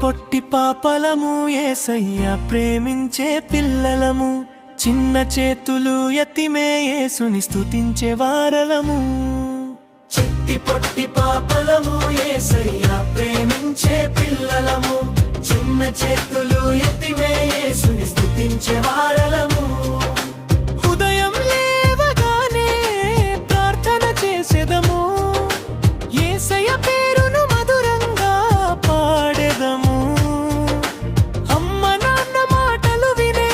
పొట్టి పాపలము యేసయ్య ప్రేమించే పిల్లలము, చిన్న చేతులు ఎత్తిమే యేసుని స్తుతించే వారలము. చిట్టి పొట్టి పాపలము యేసయ్య ప్రేమించే పిల్లలము, చిన్న చేతులు ఎత్తిమే యేసుని స్తుతించే వారలము. ఉదయం లేవగానే ప్రార్థన చేసేదము, యేసయ్య పేరును మధురంగా పాడెదము. అమ్మ నాన్న మాటలు వినే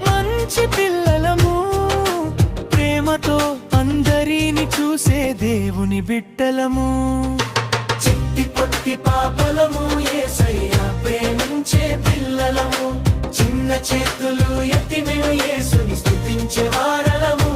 మంచి పిల్లలము, ప్రేమతో అందరిని చూసే దేవుని బిడ్డలము. చిట్టి పొట్టి పాపలము యేసయ్య ప్రేమించే పిల్లలము, చిన్న చేతులు ఎత్తి మేము యేసుని స్తుతించే వారలము.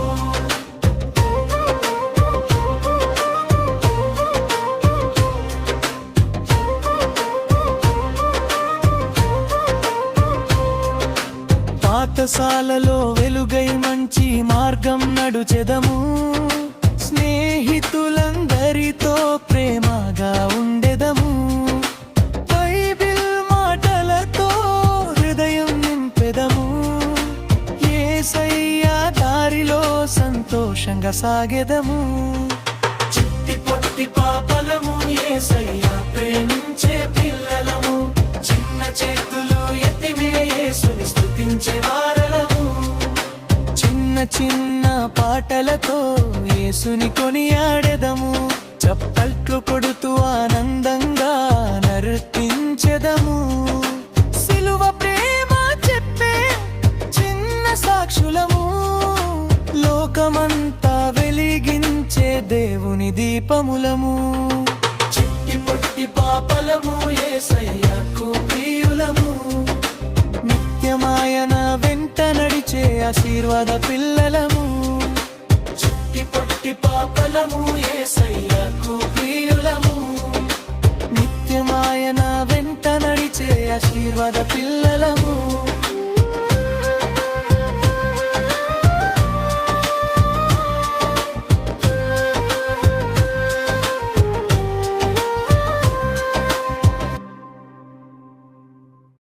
పాఠశాలలో వెలుగై మంచి మార్గం నడుచెదము, స్నేహితులందరితో ప్రేమగా ఉండెదము. బైబిల్ మాటలతో హృదయం నింపెదము, యేసయ్య దారిలో సంతోషంగా సాగెదము. చిట్టి పొట్టి పాపలము యేసయ్య ప్రేమించే పిల్లలము, చిన్న చేతులు ఎత్తి యేసుని స్తుతించే వారలము. చిన్న చిన్న పాటలతో యేసుని కొనియాడెదము, చప్పట్లు కొడుతూ ఆనందంగా నర్తించెదము. సిలువ ప్రేమ చెప్పే చిన్న సాక్షులము, లోకమంతా వెలిగించే దేవుని దీపములము. చిట్టి పొట్టి పాపలము యేసయ్యకు ప్రియులము, నిత్యమాయన వెంట నడిచే ఆశీర్వాద పిల్లలము. చిట్టి పొట్టి పాపలము యేసయ్యకు ప్రియులము, నిత్యమాయన వెంట నడిచే ఆశీర్వాద పిల్లలము.